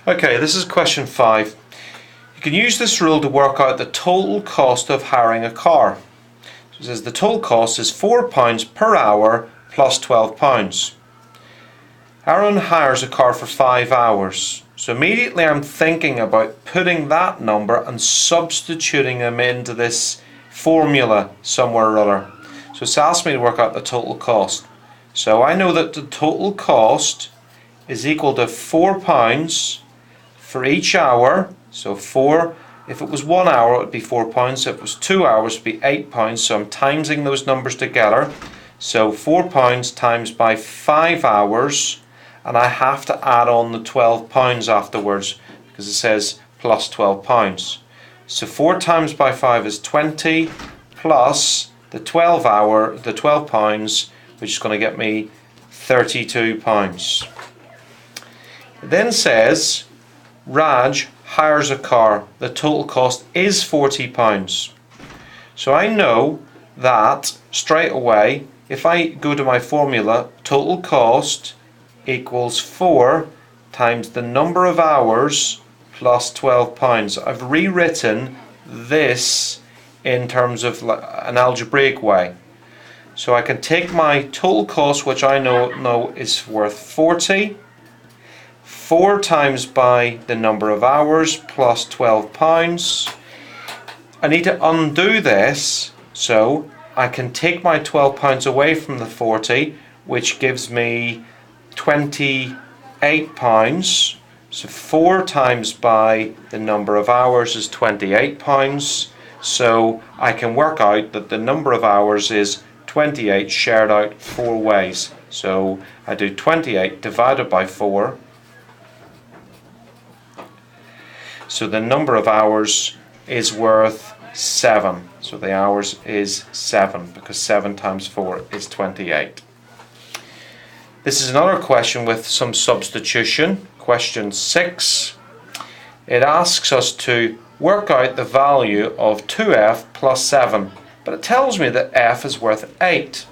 Okay, this is question 5. You can use this rule to work out the total cost of hiring a car. So it says the total cost is £4 per hour plus £12. Aaron hires a car for 5 hours. So immediately I'm thinking about putting that number and substituting them into this formula somewhere or other. So it's asked me to work out the total cost. So I know that the total cost is equal to £4 for each hour. So 4, if it was 1 hour it would be £4, if it was 2 hours it would be £8, so I'm timesing those numbers together. So £4 times by 5 hours, and I have to add on the £12 afterwards because it says plus £12. So 4 times by 5 is 20 plus the £12, which is going to get me £32. It then says Raj hires a car. The total cost is £40. So I know that straight away, if I go to my formula, total cost equals 4 times the number of hours plus £12. I've rewritten this in terms of an algebraic way. So I can take my total cost, which I know is worth 40, 4 times by the number of hours plus £12. I need to undo this, so I can take my £12 away from the 40, which gives me £28. So 4 times by the number of hours is £28. So I can work out that the number of hours is 28 shared out 4 ways. So I do 28 divided by 4. So the number of hours is worth 7. So the hours is 7 because 7 times 4 is 28. This is another question with some substitution. Question 6. It asks us to work out the value of 2f plus 7. But it tells me that f is worth 8.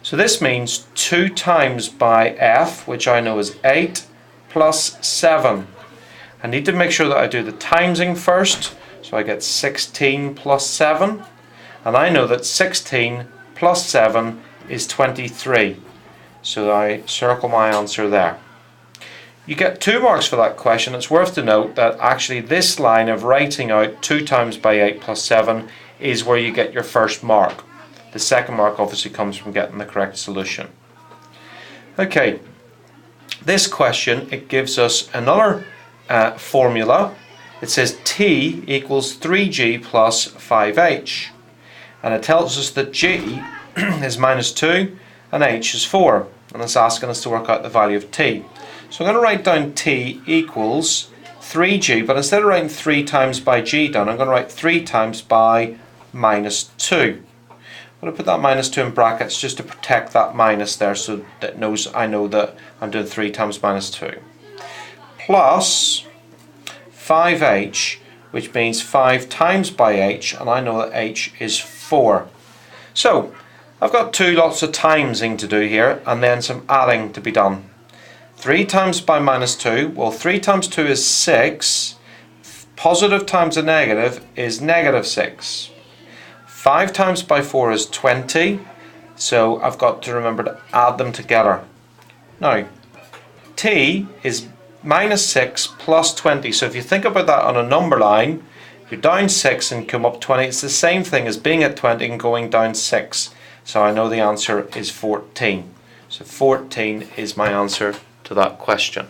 So this means 2 times by f, which I know is 8, plus 7. I need to make sure that I do the timesing first. So I get 16 plus 7. And I know that 16 plus 7 is 23. So I circle my answer there. You get 2 marks for that question. It's worth to note that actually this line of writing out 2 times by 8 plus 7 is where you get your first mark. The second mark obviously comes from getting the correct solution. Okay, this question, it gives us another formula. It says T equals 3G plus 5H. And it tells us that G is minus 2 and H is 4. And it's asking us to work out the value of T. So I'm going to write down T equals 3G, but instead of writing 3 times by G down, I'm going to write 3 times by minus 2. I'm going to put that minus 2 in brackets just to protect that minus there so that I know that I'm doing 3 times minus 2. Plus 5H, which means 5 times by H, and I know that H is 4. So I've got lots of timesing to do here and then some adding to be done. 3 times by minus 2, well 3 times 2 is 6, positive times a negative is negative 6. 5 times by 4 is 20, so I've got to remember to add them together. Now, T is minus 6 plus 20, so if you think about that on a number line, you're down 6 and come up 20, it's the same thing as being at 20 and going down 6. So I know the answer is 14. So 14 is my answer to that question.